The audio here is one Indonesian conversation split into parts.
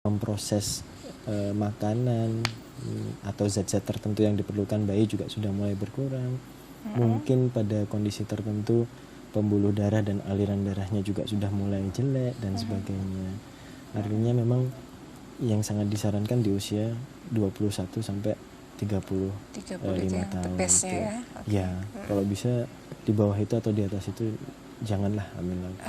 memproses makanan atau zat-zat tertentu yang diperlukan bayi juga sudah mulai berkurang. Mungkin pada kondisi tertentu pembuluh darah dan aliran darahnya juga sudah mulai jelek dan sebagainya. Artinya memang yang sangat disarankan di usia 21 sampai 35 tahun itu. Ya, ya kalau bisa di bawah itu atau di atas itu janganlah hamil lagi.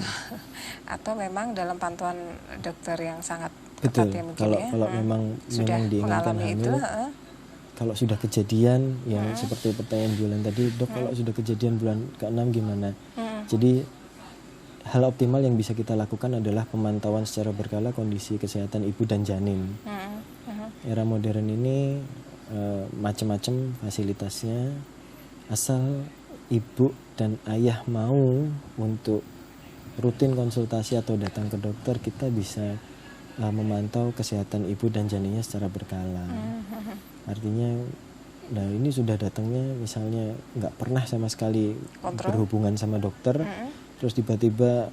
Atau memang dalam pantauan dokter yang sangat betul. ketat ya mungkin Kalau memang diinginkan hamil, kalau sudah kejadian yang seperti pertanyaan bulan tadi, dok kalau sudah kejadian bulan ke-6 gimana? Jadi hal optimal yang bisa kita lakukan adalah pemantauan secara berkala kondisi kesehatan ibu dan janin. Era modern ini macam-macam fasilitasnya, asal ibu dan ayah mau untuk rutin konsultasi atau datang ke dokter, kita bisa memantau kesehatan ibu dan janinnya secara berkala. Artinya, nah ini sudah datangnya misalnya nggak pernah sama sekali berhubungan sama dokter, terus tiba-tiba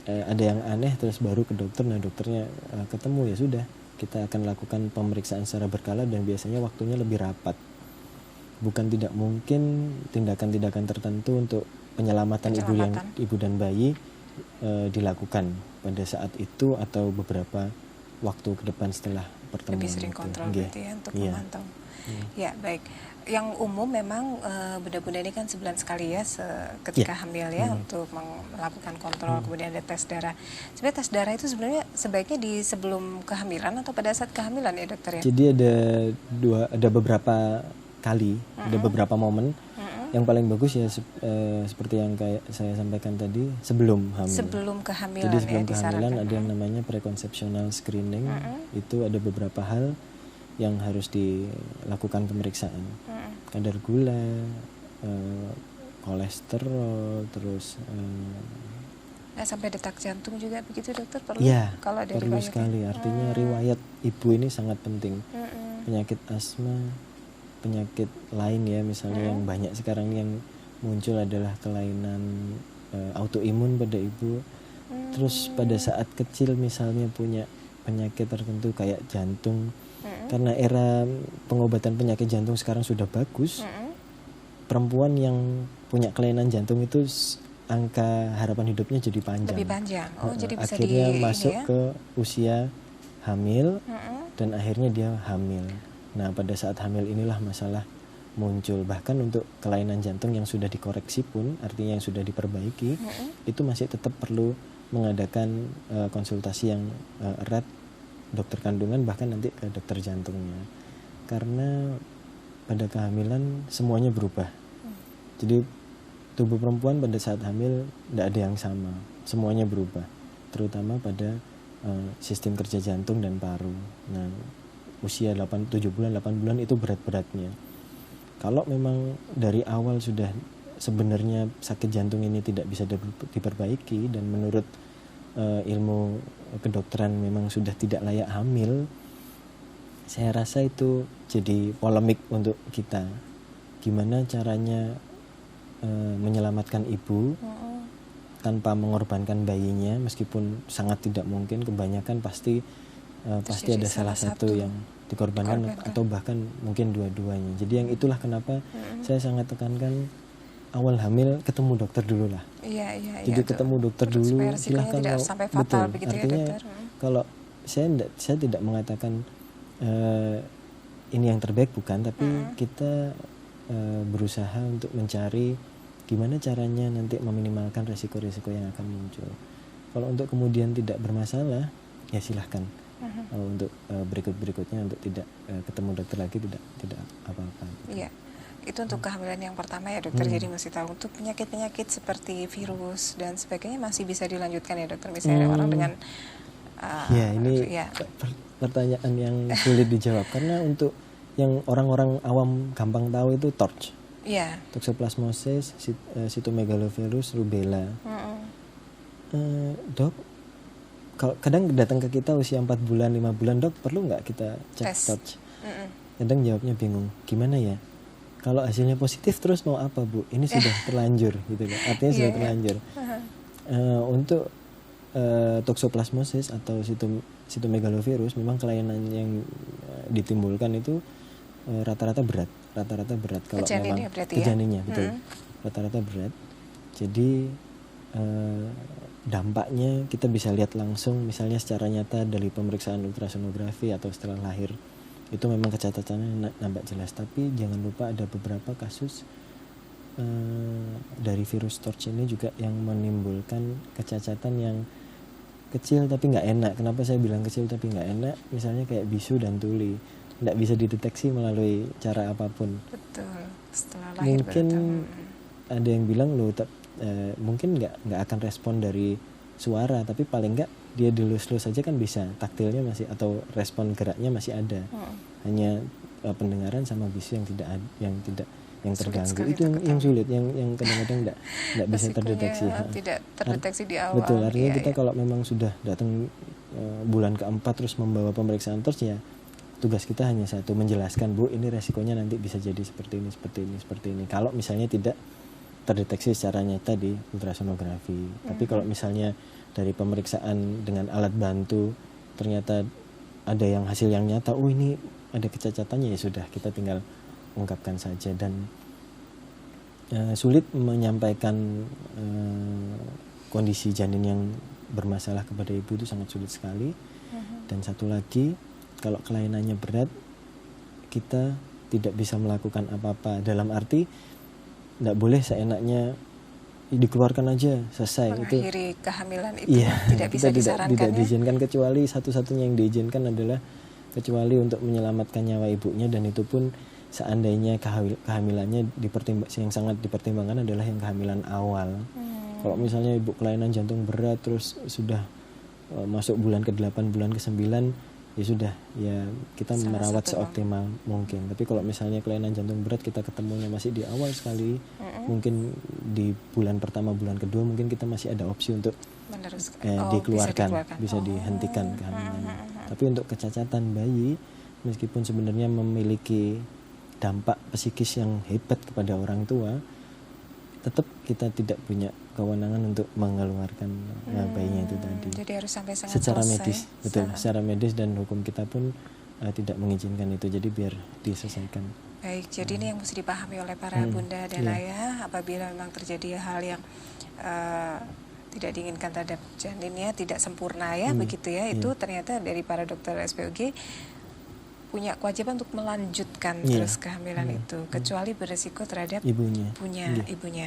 ada yang aneh, terus baru ke dokter, nah dokternya ketemu, ya sudah, kita akan lakukan pemeriksaan secara berkala dan biasanya waktunya lebih rapat. Bukan tidak mungkin tindakan-tindakan tertentu untuk penyelamatan ibu dan bayi dilakukan pada saat itu atau beberapa waktu ke depan setelah pertemuan. Lebih sering kontrol berarti ya untuk memantau. Ya baik. Yang umum memang bunda-bunda ini kan sebulan sekali ya ketika hamil ya untuk melakukan kontrol, kemudian ada tes darah. Sebenarnya tes darah itu sebenarnya sebaiknya di sebelum kehamilan atau pada saat kehamilan ya dokter ya? Jadi ada beberapa kali, ada beberapa momen. Yang paling bagus ya seperti yang kayak saya sampaikan tadi, sebelum hamil. Sebelum kehamilan. Jadi sebelum kehamilan ada yang namanya preconceptional screening. Itu ada beberapa hal yang harus dilakukan pemeriksaan. Kadar gula, kolesterol, terus sampai detak jantung juga begitu dokter perlu? Ya, kalau ada perlu sekali. Artinya riwayat ibu ini sangat penting. Penyakit asma, penyakit lain ya, misalnya yang banyak sekarang yang muncul adalah kelainan autoimun pada ibu. Terus pada saat kecil misalnya punya penyakit tertentu kayak jantung. Karena era pengobatan penyakit jantung sekarang sudah bagus, perempuan yang punya kelainan jantung itu angka harapan hidupnya jadi panjang. Lebih panjang. Jadi bisa akhirnya masuk ke usia hamil dan akhirnya dia hamil. Nah pada saat hamil inilah masalah muncul. Bahkan untuk kelainan jantung yang sudah dikoreksi pun, artinya yang sudah diperbaiki, itu masih tetap perlu mengadakan konsultasi yang erat, dokter kandungan bahkan nanti ke dokter jantungnya. Karena pada kehamilan semuanya berubah. Jadi tubuh perempuan pada saat hamil tidak ada yang sama, semuanya berubah. Terutama pada sistem kerja jantung dan paru. Nah usia 7 bulan, 8 bulan itu berat-beratnya. Kalau memang dari awal sudah sebenarnya sakit jantung ini tidak bisa diperbaiki dan menurut ilmu kedokteran memang sudah tidak layak hamil, saya rasa itu jadi polemik untuk kita. Gimana caranya menyelamatkan ibu tanpa mengorbankan bayinya, meskipun sangat tidak mungkin, kebanyakan pasti ada salah satu yang dikorbankan atau bahkan mungkin dua-duanya. Jadi yang itulah kenapa saya sangat tekankan awal hamil ketemu dokter dulu lah. Jadi ketemu dokter dulu, silahkan tidak sampai fatal, betul. Begitu artinya ya, dokter. Kalau saya tidak mengatakan ini yang terbaik, bukan, tapi kita berusaha untuk mencari gimana caranya nanti meminimalkan resiko-resiko yang akan muncul. Kalau untuk kemudian tidak bermasalah, ya silahkan. Untuk berikutnya untuk tidak ketemu dokter lagi tidak apa-apa. Iya, itu untuk kehamilan yang pertama ya dokter. Jadi mesti tahu untuk penyakit-penyakit seperti virus dan sebagainya masih bisa dilanjutkan ya dokter. Misalnya orang dengan pertanyaan yang sulit dijawab karena untuk yang orang-orang awam gampang tahu itu TORCH. Toxoplasmosis, cytomegalovirus, rubella. Dok, kalau kadang datang ke kita usia 4 bulan, 5 bulan, dok perlu nggak kita cek TORCH? Kadang jawabnya bingung, gimana ya? Kalau hasilnya positif terus mau apa bu? Ini sudah terlanjur gitu kan? Artinya sudah terlanjur. Untuk toxoplasmosis atau sitomegalovirus, memang kelainan yang ditimbulkan itu rata-rata berat kalau memang janinnya betul, rata-rata berat. Jadi dampaknya kita bisa lihat langsung, misalnya secara nyata dari pemeriksaan ultrasonografi atau setelah lahir, itu memang kecatatannya nampak jelas. Tapi jangan lupa ada beberapa kasus dari virus TORCH ini juga yang menimbulkan kecacatan yang kecil tapi nggak enak. Kenapa saya bilang kecil tapi nggak enak? Misalnya kayak bisu dan tuli, nggak bisa dideteksi melalui cara apapun. Betul. Setelah lahir mungkin ada yang bilang loh, mungkin nggak akan respon dari suara, tapi paling nggak dia dilus-lus saja kan bisa, taktilnya masih atau respon geraknya masih ada. Hanya pendengaran sama bisu yang terganggu itu yang sulit, yang kadang-kadang nggak bisa terdeteksi. Tidak terdeteksi di awal. Betul, artinya kita kalau memang sudah datang bulan keempat terus membawa pemeriksaan TORCH, ya tugas kita hanya satu, menjelaskan, Bu, ini resikonya nanti bisa jadi seperti ini. Kalau misalnya tidak terdeteksi secara nyata di ultrasonografi. Tapi kalau misalnya dari pemeriksaan dengan alat bantu ternyata ada yang hasil yang nyata, oh ini ada kecacatannya, ya sudah, kita tinggal ungkapkan saja. Dan sulit menyampaikan kondisi janin yang bermasalah kepada ibu itu sangat sulit sekali. Dan satu lagi, kalau kelainannya berat, kita tidak bisa melakukan apa-apa, dalam arti tidak boleh seenaknya dikeluarkan aja selesai. Mengakhiri kehamilan itu tidak bisa disarankan. Tidak diizinkan, kecuali satu-satunya yang diizinkan adalah kecuali untuk menyelamatkan nyawa ibunya, dan itu pun seandainya kehamilannya yang sangat dipertimbangkan adalah yang kehamilan awal. Kalau misalnya ibu kelainan jantung berat terus sudah masuk bulan ke-8, bulan ke-9, ya sudah, ya kita merawat seoptimal mungkin. Tapi kalau misalnya kelainan jantung berat kita ketemunya masih di awal sekali, mungkin di bulan pertama, bulan kedua, mungkin kita masih ada opsi untuk dikeluarkan, bisa dihentikan kehamilannya. Tapi untuk kecacatan bayi, meskipun sebenarnya memiliki dampak psikis yang hebat kepada orang tua, tetap kita tidak punya kewenangan untuk mengeluarkan bayinya itu tadi. Jadi harus sampai secara medis, betul. Secara medis dan hukum kita pun tidak mengizinkan itu. Jadi biar diselesaikan. Baik, jadi ini yang mesti dipahami oleh para bunda dan ayah, apabila memang terjadi hal yang tidak diinginkan terhadap janinnya, tidak sempurna ya, begitu ya. Itu ternyata dari para dokter SPOG punya kewajiban untuk melanjutkan terus kehamilan itu, kecuali beresiko terhadap ibunya,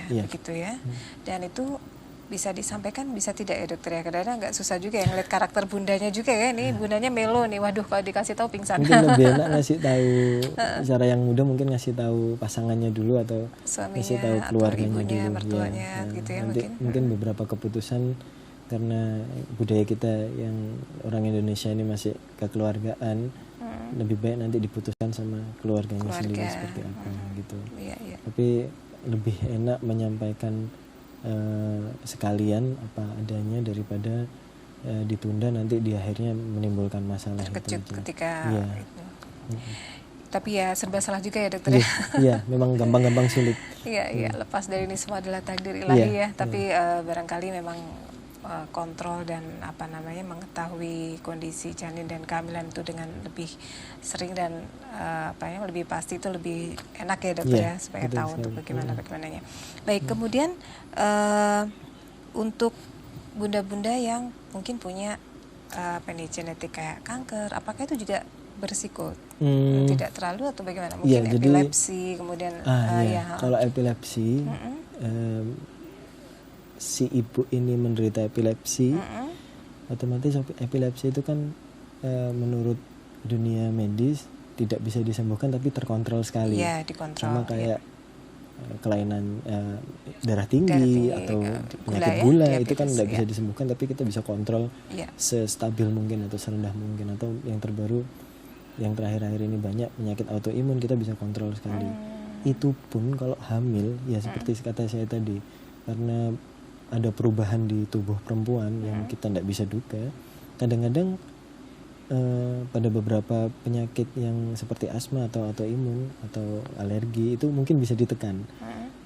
begitu ya. Dan itu bisa disampaikan, bisa tidak ya dokter ya? Kadang-kadang agak susah juga ya ngeliat karakter bundanya juga ya. Nih bundanya melo nih, waduh kalau dikasih tahu pingsan. Mungkin lebih enak ngasih tahu cara yang muda, mungkin ngasih tahu pasangannya dulu atau suaminya, ngasih tahu keluarganya atau ibunya, dulu. mertuanya, gitu ya mungkin beberapa keputusan, karena budaya kita yang orang Indonesia ini masih kekeluargaan, lebih baik nanti diputuskan sama keluarganya sendiri seperti apa gitu. Tapi lebih enak menyampaikan sekalian apa adanya daripada ditunda nanti di akhirnya menimbulkan masalah. Terkejut ketika itu. Tapi ya serba salah juga ya dokter ya. Iya, memang gampang-gampang sulit. Iya, lepas dari ini semua adalah takdir ilahi ya. Tapi barangkali memang kontrol dan mengetahui kondisi janin dan kehamilan itu dengan lebih sering dan lebih pasti itu lebih enak ya dokter ya, supaya tahu untuk bagaimananya. Baik, kemudian untuk bunda-bunda yang mungkin punya genetik kayak kanker, apakah itu juga berisiko? Tidak terlalu atau bagaimana? Mungkin epilepsi, kemudian kalau epilepsi si ibu ini menderita epilepsi, otomatis epilepsi itu kan menurut dunia medis tidak bisa disembuhkan tapi terkontrol sekali. Iya, dikontrol. Sama kayak kelainan darah tinggi atau penyakit gula itu kan tidak bisa disembuhkan, tapi kita bisa kontrol sestabil mungkin atau serendah mungkin. Atau yang terbaru, yang terakhir-akhir ini banyak penyakit autoimun, kita bisa kontrol sekali. Itu pun kalau hamil, ya seperti kata saya tadi, karena ada perubahan di tubuh perempuan yang kita tidak bisa duga. Kadang-kadang pada beberapa penyakit yang seperti asma atau autoimun atau alergi itu mungkin bisa ditekan.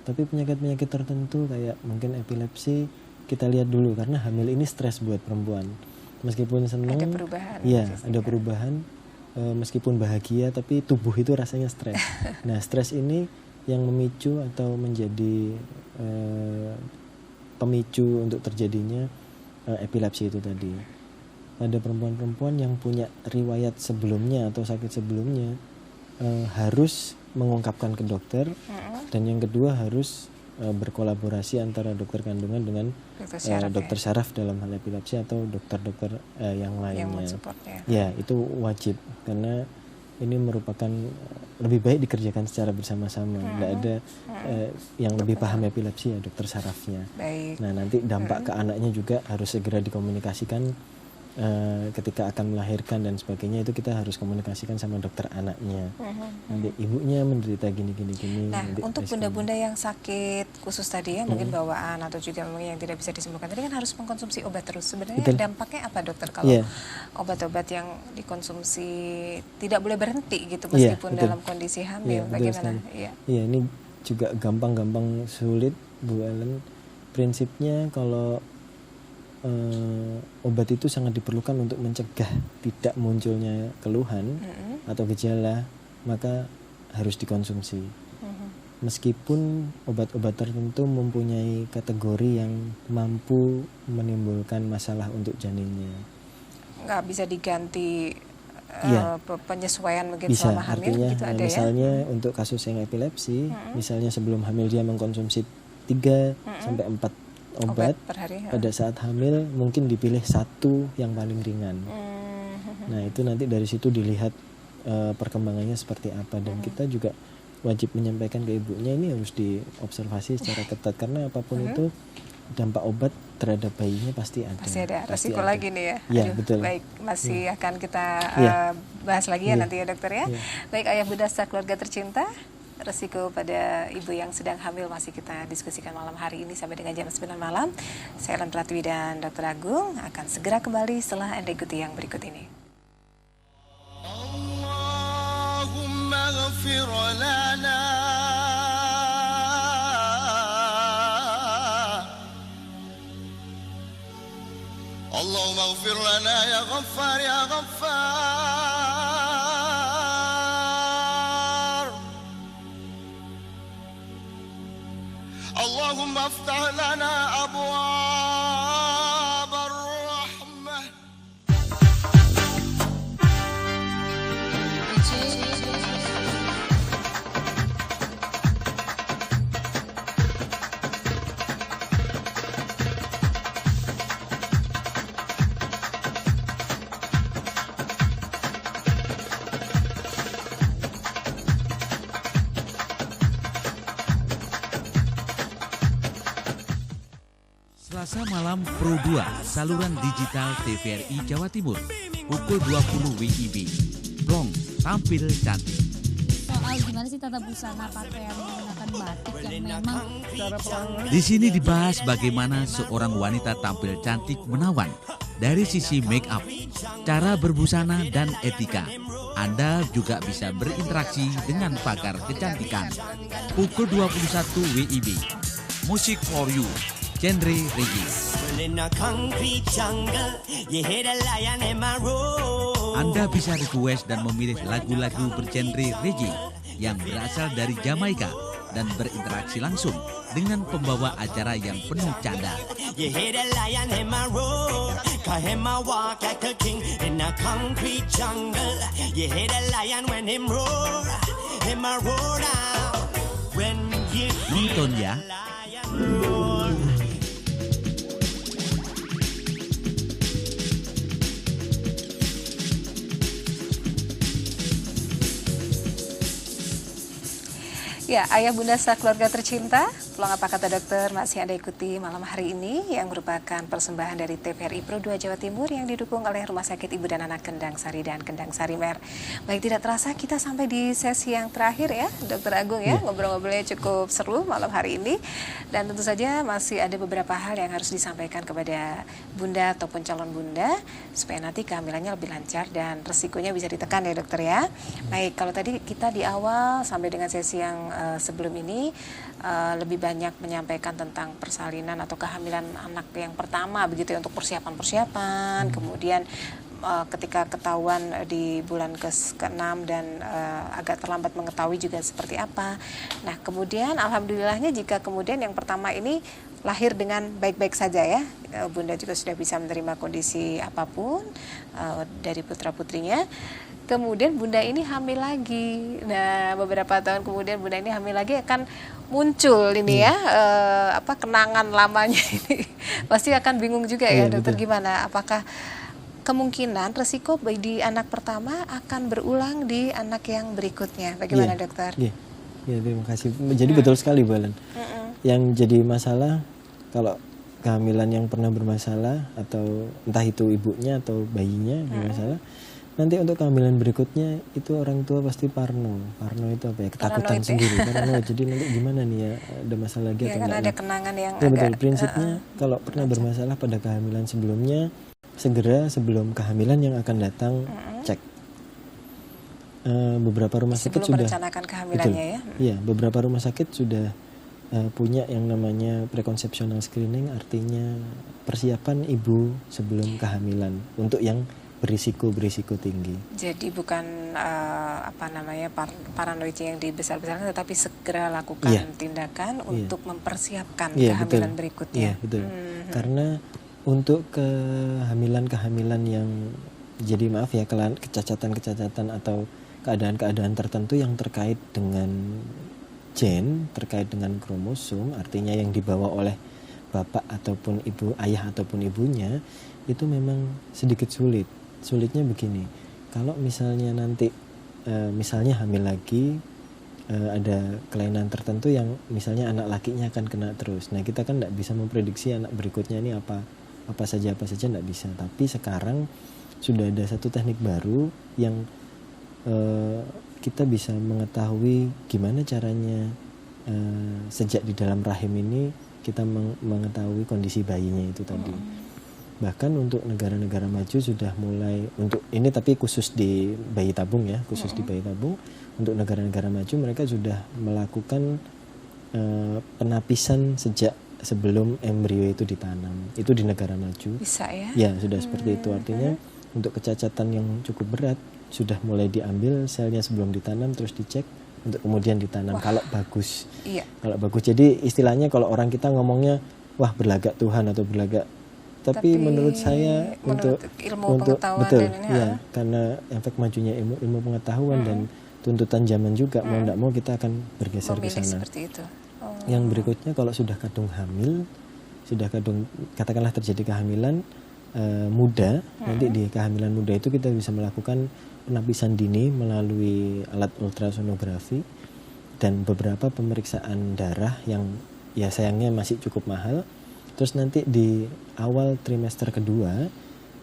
Tapi penyakit-penyakit tertentu kayak mungkin epilepsi kita lihat dulu, karena hamil ini stres buat perempuan. Meskipun senang, ada perubahan. Iya, ada perubahan. Meskipun bahagia, tapi tubuh itu rasanya stres. Nah, stres ini yang memicu atau menjadi pemicu untuk terjadinya epilepsi itu tadi. Ada perempuan-perempuan yang punya riwayat sebelumnya atau sakit sebelumnya harus mengungkapkan ke dokter, dan yang kedua harus berkolaborasi antara dokter kandungan dengan dokter syaraf dalam hal epilepsi atau dokter-dokter yang lainnya. Ya, itu wajib karena ini merupakan lebih baik dikerjakan secara bersama-sama. Tidak ada yang lebih paham epilepsi ya dokter syarafnya. Nah, nanti dampak ke anaknya juga harus segera dikomunikasikan ketika akan melahirkan dan sebagainya, itu kita harus komunikasikan sama dokter anaknya. Nanti ibunya menderita gini. Nah, untuk bunda-bunda yang sakit khusus tadi ya, mungkin bawaan atau juga yang tidak bisa disembuhkan, tadi kan harus mengkonsumsi obat terus. Sebenarnya dampaknya apa dokter kalau obat-obat yang dikonsumsi tidak boleh berhenti gitu meskipun dalam kondisi hamil? Bagaimana? Iya, ini juga gampang sulit Bu Ellen. Prinsipnya kalau obat itu sangat diperlukan untuk mencegah tidak munculnya keluhan atau gejala, maka harus dikonsumsi. Meskipun obat-obat tertentu mempunyai kategori yang mampu menimbulkan masalah untuk janinnya. Nggak bisa diganti penyesuaian mungkin bisa, selama hamil artinya, gitu ada misalnya ya? Untuk kasus yang epilepsi, misalnya sebelum hamil dia mengkonsumsi 3 sampai 4 obat per hari, pada saat hamil mungkin dipilih 1 yang paling ringan. Nah, itu nanti dari situ dilihat perkembangannya seperti apa, dan kita juga wajib menyampaikan ke ibunya ini harus diobservasi secara ketat karena apapun itu dampak obat terhadap bayinya pasti ada. Pasti ada resiko lagi nih ya. Iya, betul. Baik, masih akan kita bahas lagi ya nanti ya dokter ya. Baik, ayah bunda keluarga tercinta, resiko pada ibu yang sedang hamil masih kita diskusikan malam hari ini sampai dengan jam 9 malam. Saya Ellen Pratwi dan Dr. Agung akan segera kembali setelah Anda ikuti yang berikut ini. Allahumma ghafir lana Allahumma ghafir lana ya Ghaffar ya Ghaffar. اللهم افتح لنا أبواب الرحمة. Selasa malam Pro 2, saluran digital TVRI Jawa Timur, pukul 20 WIB. Blong, tampil cantik. Soal gimana sih tata busana pakaian menggunakan batik yang memang di sini dibahas bagaimana seorang wanita tampil cantik menawan dari sisi make up, cara berbusana dan etika. Anda juga bisa berinteraksi dengan pakar kecantikan. Pukul 21 WIB. Musik for you. Genre reggae. Anda bisa request dan memilih lagu-lagu bergenre reggae yang berasal dari Jamaika dan berinteraksi langsung dengan pembawa acara yang penuh canda. Nonton ya. Ya, ayah bunda keluarga tercinta, peluang apa kata dokter masih Anda ikuti malam hari ini yang merupakan persembahan dari TVRI Pro 2 Jawa Timur yang didukung oleh Rumah Sakit Ibu dan Anak Kendang Sari dan Kendang Sari Mer. Baik, tidak terasa kita sampai di sesi yang terakhir ya, Dokter Agung ya, ngobrol-ngobrolnya cukup seru malam hari ini. Dan tentu saja masih ada beberapa hal yang harus disampaikan kepada bunda ataupun calon bunda supaya nanti kehamilannya lebih lancar dan resikonya bisa ditekan ya dokter ya. Baik, kalau tadi kita di awal sampai dengan sesi yang sebelum ini lebih banyak menyampaikan tentang persalinan atau kehamilan anak yang pertama begitu ya, untuk persiapan-persiapan, kemudian ketika ketahuan di bulan ke-6 dan agak terlambat mengetahui juga seperti apa. Nah, kemudian alhamdulillahnya jika kemudian yang pertama ini lahir dengan baik-baik saja ya, Bunda juga sudah bisa menerima kondisi apapun dari putra-putrinya. Kemudian Bunda ini hamil lagi. Nah, beberapa tahun kemudian Bunda ini hamil lagi, akan muncul ini ya, kenangan lamanya ini. Pasti akan bingung juga ya, dokter, betul. Gimana? Apakah kemungkinan resiko di anak pertama akan berulang di anak yang berikutnya? Bagaimana dokter? Ya, terima kasih. Jadi betul sekali Bu Ellen. Yang jadi masalah kalau kehamilan yang pernah bermasalah, atau entah itu ibunya atau bayinya bermasalah, nanti untuk kehamilan berikutnya itu orang tua pasti parno itu apa ya, ketakutan sendiri, paranoid. Jadi nanti gimana nih ya, ada masalah lagi atau enggak? Ada kenangan yang agak, betul. Prinsipnya kalau pernah bermasalah pada kehamilan sebelumnya, segera sebelum kehamilan yang akan datang cek. Beberapa rumah sakit sudah merencanakan kehamilannya, betul, ya. Iya, beberapa rumah sakit sudah punya yang namanya preconceptional screening, artinya persiapan ibu sebelum kehamilan untuk yang berisiko tinggi. Jadi bukan paranoid yang dibesar-besarkan, tetapi segera lakukan tindakan untuk mempersiapkan kehamilan berikutnya. Iya, betul. Karena untuk kehamilan yang jadi maaf ya, kecacatan atau keadaan-keadaan tertentu yang terkait dengan gen, terkait dengan kromosom, artinya yang dibawa oleh bapak ataupun ibu, ayah ataupun ibunya, itu memang sedikit sulit. Sulitnya begini, kalau misalnya nanti misalnya hamil lagi, ada kelainan tertentu yang misalnya anak lakinya akan kena terus. Nah, kita kan tidak bisa memprediksi anak berikutnya ini apa saja tidak bisa. Tapi sekarang sudah ada satu teknik baru yang kita bisa mengetahui gimana caranya sejak di dalam rahim ini kita mengetahui kondisi bayinya itu tadi. Bahkan untuk negara-negara maju sudah mulai untuk ini, tapi khusus di bayi tabung ya, di bayi tabung. Untuk negara-negara maju mereka sudah melakukan penapisan sejak sebelum embrio itu ditanam. Itu di negara maju. Bisa ya? Ya, sudah seperti itu. Artinya untuk kecacatan yang cukup berat sudah mulai diambil selnya sebelum ditanam, terus dicek untuk kemudian ditanam. Kalau bagus. Iya. Kalau bagus. Jadi istilahnya kalau orang kita ngomongnya wah berlagak Tuhan atau berlagak, tapi menurut saya untuk pengetahuan betul dan ini, ya, karena efek majunya ilmu pengetahuan dan tuntutan zaman juga, mau tidak mau kita akan bergeser ke sana. Yang berikutnya kalau sudah kadung hamil, katakanlah terjadi kehamilan muda, nanti di kehamilan muda itu kita bisa melakukan penapisan dini melalui alat ultrasonografi dan beberapa pemeriksaan darah yang ya sayangnya masih cukup mahal. Terus nanti di awal trimester kedua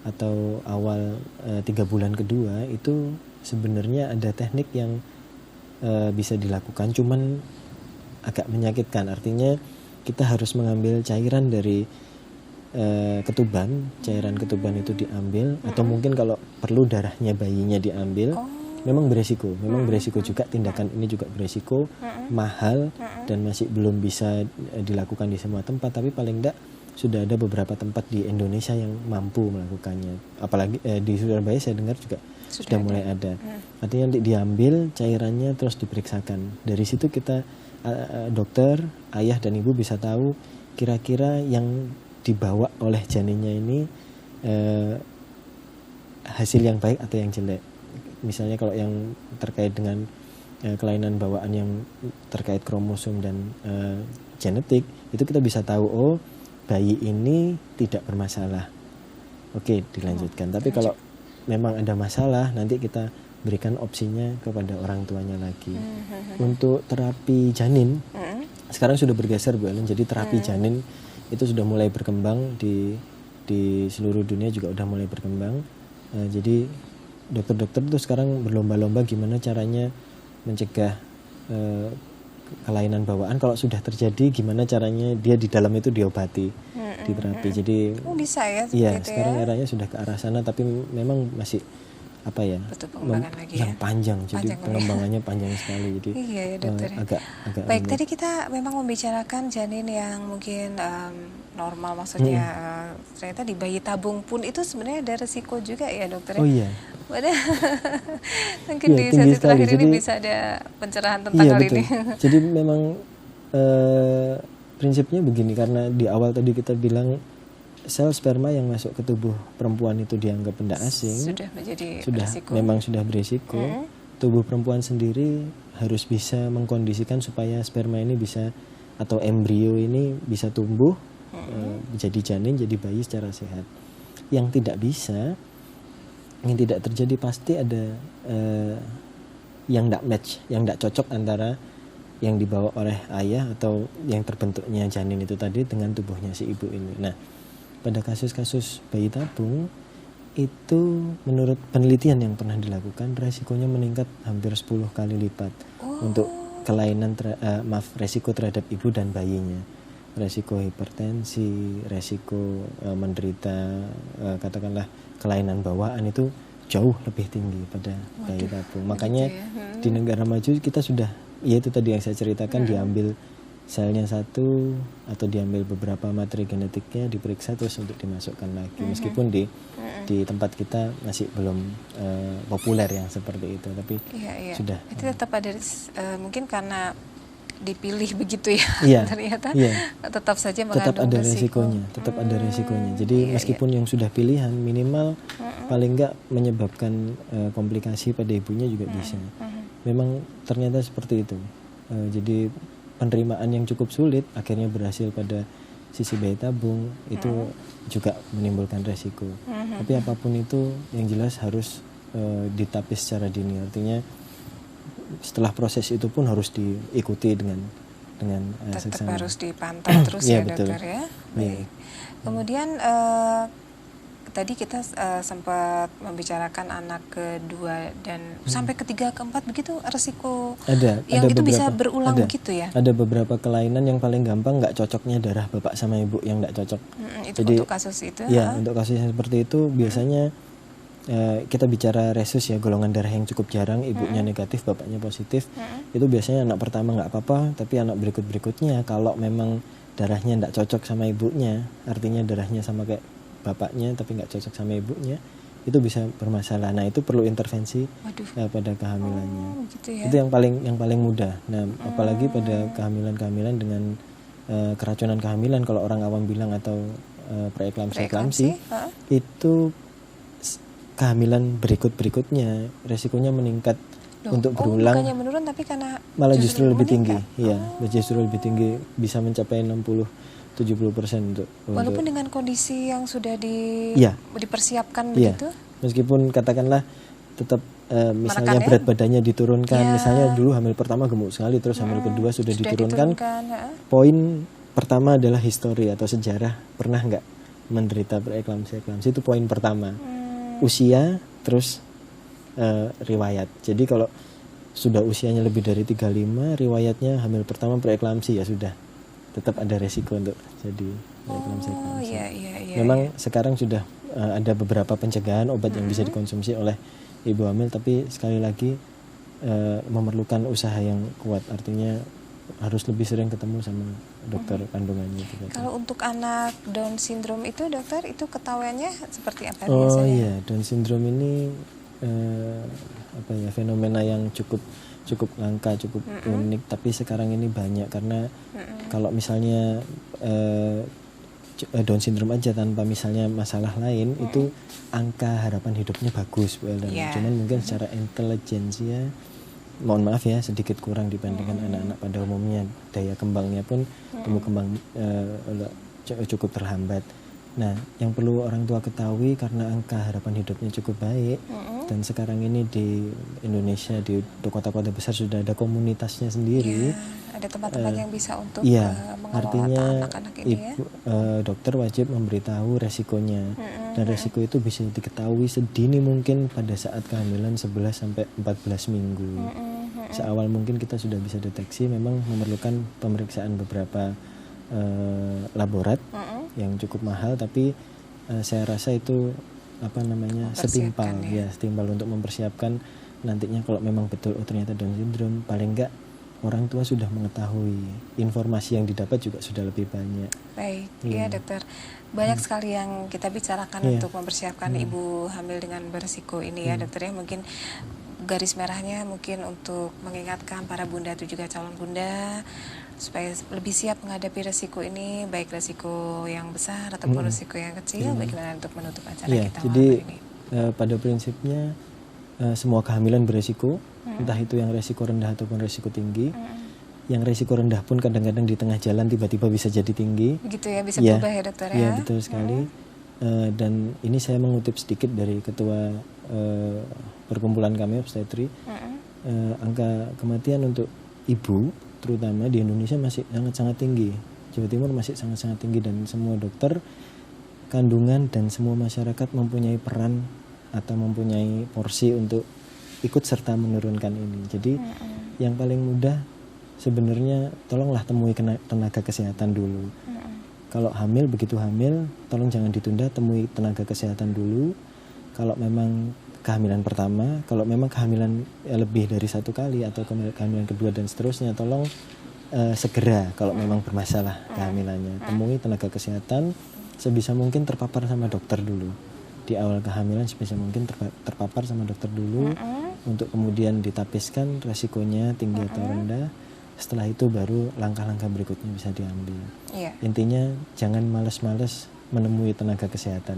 atau awal 3 bulan kedua itu sebenarnya ada teknik yang bisa dilakukan, cuman agak menyakitkan. Artinya kita harus mengambil cairan dari ketuban, cairan ketuban itu diambil, atau mungkin kalau perlu darahnya bayinya diambil. Memang beresiko juga, tindakan ini juga beresiko, mahal, dan masih belum bisa dilakukan di semua tempat, tapi paling tidak sudah ada beberapa tempat di Indonesia yang mampu melakukannya. Apalagi di Surabaya saya dengar juga sudah mulai ada. Artinya nanti diambil cairannya terus diperiksakan. Dari situ kita dokter, ayah dan ibu bisa tahu kira-kira yang dibawa oleh janinnya ini hasil yang baik atau yang jelek. Misalnya kalau yang terkait dengan kelainan bawaan yang terkait kromosom dan genetik, itu kita bisa tahu bayi ini tidak bermasalah. Oke, dilanjutkan. Tapi kalau memang ada masalah, nanti kita berikan opsinya kepada orang tuanya lagi. Untuk terapi janin, sekarang sudah bergeser Bu Ellen. Jadi terapi janin itu sudah mulai berkembang di seluruh dunia, juga udah mulai berkembang. Jadi dokter-dokter tuh sekarang berlomba-lomba gimana caranya mencegah kelainan bawaan. Kalau sudah terjadi, gimana caranya dia di dalam itu diobati, diterapi. Jadi bisa ya? Iya, sekarang eranya sudah ke arah sana, tapi memang masih apa ya, Betul, pengembangan lagi yang ya. panjang, jadi Panjang, pengembangannya panjang sekali, jadi Iya ya dokter. agak Baik, rumit. tadi kita memang membicarakan janin yang mungkin normal, maksudnya ternyata di bayi tabung pun itu sebenarnya ada resiko juga ya dokter. Oh iya. Wadah. Mungkin Iya, di tinggi sesi sekali. terakhir ini Jadi- bisa ada pencerahan tentang Iya hal betul. ini. Jadi memang prinsipnya begini, karena di awal tadi kita bilang sel sperma yang masuk ke tubuh perempuan itu dianggap benda asing, Sudah menjadi sudah resiko. memang sudah berisiko. Tubuh perempuan sendiri harus bisa mengkondisikan supaya sperma ini bisa, atau embrio ini bisa tumbuh jadi janin, jadi bayi secara sehat. Yang tidak bisa, yang tidak terjadi pasti ada yang tidak match, yang tidak cocok antara yang dibawa oleh ayah atau yang terbentuknya janin itu tadi dengan tubuhnya si ibu ini. Nah, pada kasus-kasus bayi tabung itu menurut penelitian yang pernah dilakukan resikonya meningkat hampir 10 kali lipat untuk kelainan resiko terhadap ibu dan bayinya. Resiko hipertensi, resiko menderita katakanlah kelainan bawaan itu jauh lebih tinggi pada bayi tabung. Makanya di negara maju kita sudah, ya itu tadi yang saya ceritakan, diambil selnya satu atau diambil beberapa materi genetiknya, diperiksa terus untuk dimasukkan lagi. Meskipun di tempat kita masih belum populer yang seperti itu, tapi sudah. Itu tetap ada mungkin karena dipilih begitu ya. Iya, ternyata iya. tetap saja mengandung tetap ada resiko. resikonya, tetap ada resikonya. Jadi meskipun yang sudah pilihan minimal paling enggak menyebabkan komplikasi pada ibunya juga bisa. Memang ternyata seperti itu. Jadi penerimaan yang cukup sulit akhirnya berhasil pada sisi bayi tabung itu juga menimbulkan resiko. Tapi apapun itu yang jelas harus ditapis secara dini. Artinya setelah proses itu pun harus diikuti dengan tetap seksama. harus dipantau terus Iya, ya betul. dokter ya. Iya. Baik. Kemudian tadi kita sempat membicarakan anak kedua dan sampai ketiga keempat begitu resiko Ada yang itu beberapa, bisa berulang ada. begitu ya. Ada beberapa kelainan yang paling gampang nggak cocoknya darah bapak sama ibu yang nggak cocok. Itu Jadi, untuk kasus itu. Ya, untuk kasus yang seperti itu biasanya kita bicara resus ya, golongan darah yang cukup jarang, ibunya negatif, bapaknya positif. Itu biasanya anak pertama nggak apa-apa, tapi anak berikut-berikutnya kalau memang darahnya nggak cocok sama ibunya, artinya darahnya sama kayak bapaknya tapi nggak cocok sama ibunya, itu bisa bermasalah. Nah, itu perlu intervensi pada kehamilannya. Gitu ya. Itu yang paling mudah. Nah, apalagi pada kehamilan-kehamilan dengan keracunan kehamilan, kalau orang awam bilang, atau preeklamsi, itu kehamilan berikutnya resikonya meningkat untuk berulang. Bukannya menurun tapi karena Malah justru lebih tinggi. meningkat. Iya, justru lebih tinggi, bisa mencapai 60-70% untuk Walaupun dengan kondisi yang sudah Iya. dipersiapkan Iya. begitu. Meskipun katakanlah tetap misalnya Menekan ya? berat badannya diturunkan, Iya. misalnya dulu hamil pertama gemuk sekali, terus hamil kedua sudah diturunkan. ya. Poin pertama adalah histori atau sejarah, pernah nggak menderita preeklamsi. Itu poin pertama. Usia, terus riwayat. Jadi kalau sudah usianya lebih dari 35, riwayatnya hamil pertama preeklamsi, ya sudah, tetap ada resiko untuk jadi preeklamsi. Iya. Memang sekarang sudah ada beberapa pencegahan obat yang bisa dikonsumsi oleh ibu hamil, tapi sekali lagi memerlukan usaha yang kuat. Artinya harus lebih sering ketemu sama dokter kandungannya juga. Kalau untuk anak Down syndrome itu dokter, itu ketahuannya seperti apa Oh biasanya? iya, Down syndrome ini fenomena yang cukup langka, cukup unik, tapi sekarang ini banyak karena kalau misalnya Down syndrome aja tanpa misalnya masalah lain, itu angka harapan hidupnya bagus, cuman mungkin secara intelijensia, mohon maaf ya, sedikit kurang dibandingkan anak-anak pada umumnya. Daya kembangnya pun, tumbuh kembang cukup terhambat. Nah, yang perlu orang tua ketahui, karena angka harapan hidupnya cukup baik, dan sekarang ini di Indonesia, di kota-kota besar sudah ada komunitasnya sendiri. Ada tempat-tempat yang bisa untuk mengelola artinya anak-anak ini dokter wajib memberitahu resikonya, dan resiko itu bisa diketahui sedini mungkin pada saat kehamilan 11-14 minggu. Seawal mungkin kita sudah bisa deteksi. Memang memerlukan pemeriksaan beberapa laborat yang cukup mahal, tapi saya rasa itu setimpal ya, setimpal untuk mempersiapkan nantinya kalau memang betul ternyata Down syndrome, paling enggak orang tua sudah mengetahui, informasi yang didapat juga sudah lebih banyak. Baik, iya dokter. Banyak sekali yang kita bicarakan untuk mempersiapkan ibu hamil dengan berisiko ini ya dokter ya. Mungkin garis merahnya mungkin untuk mengingatkan para bunda itu juga calon bunda supaya lebih siap menghadapi resiko ini, baik resiko yang besar ataupun resiko yang kecil. Bagaimana untuk menutup acara kita jadi ini? Pada prinsipnya semua kehamilan beresiko, entah itu yang resiko rendah ataupun resiko tinggi. Yang resiko rendah pun kadang-kadang di tengah jalan tiba-tiba bisa jadi tinggi. Begitu ya, bisa berubah ya dokter ya? Iya, betul sekali. Dan ini saya mengutip sedikit dari ketua perkumpulan kami obstetri. Angka kematian untuk ibu terutama di Indonesia masih sangat-sangat tinggi. Jawa Timur masih sangat-sangat tinggi, dan semua dokter kandungan dan semua masyarakat mempunyai peran atau mempunyai porsi untuk ikut serta menurunkan ini. Jadi yang paling mudah sebenarnya tolonglah temui tenaga kesehatan dulu. Kalau hamil, begitu hamil tolong jangan ditunda, temui tenaga kesehatan dulu. Kalau memang kehamilan pertama, kalau memang kehamilan lebih dari 1 kali atau kehamilan kedua dan seterusnya, tolong segera kalau memang bermasalah kehamilannya, temui tenaga kesehatan, sebisa mungkin terpapar sama dokter dulu. Di awal kehamilan sebisa mungkin terpapar sama dokter dulu, untuk kemudian ditapiskan resikonya tinggi atau rendah. Setelah itu baru langkah-langkah berikutnya bisa diambil. Intinya jangan malas-malas menemui tenaga kesehatan.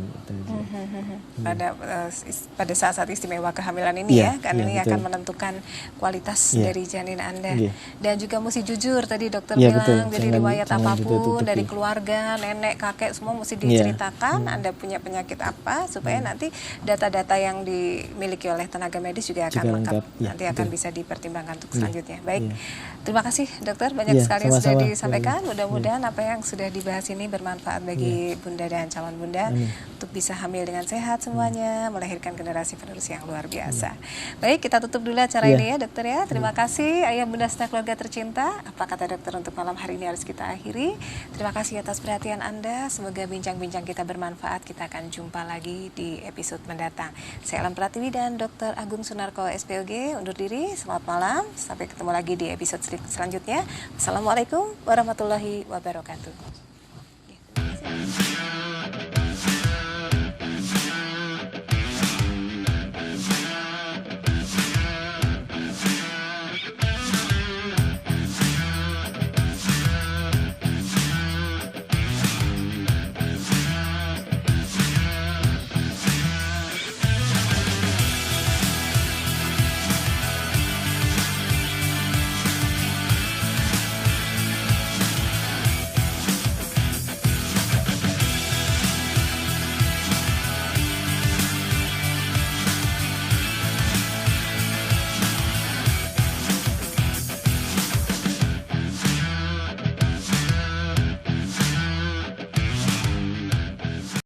Pada saat-saat istimewa kehamilan ini karena ini akan menentukan kualitas dari janin Anda. Dan juga mesti jujur, tadi dokter bilang, jadi riwayat apapun dari keluarga, nenek, kakek, semua mesti diceritakan Anda punya penyakit apa, supaya nanti data-data yang dimiliki oleh tenaga medis juga akan lengkap. Nanti akan bisa dipertimbangkan untuk selanjutnya. Baik, terima kasih dokter, banyak sekali yang sudah disampaikan. Mudah-mudahan apa yang sudah dibahas ini bermanfaat bagi bunda dan calon bunda untuk bisa hamil dengan sehat semuanya, melahirkan generasi penerus yang luar biasa. Baik, kita tutup dulu acara ini ya dokter ya. Terima kasih ayah bunda serta keluarga tercinta. Apa kata dokter untuk malam hari ini harus kita akhiri. Terima kasih atas perhatian Anda. Semoga bincang-bincang kita bermanfaat. Kita akan jumpa lagi di episode mendatang. Saya Ellen Pratiwi dan Dr. Agung Sunarko SPOG undur diri. Selamat malam. Sampai ketemu lagi di episode selanjutnya. Assalamualaikum warahmatullahi wabarakatuh.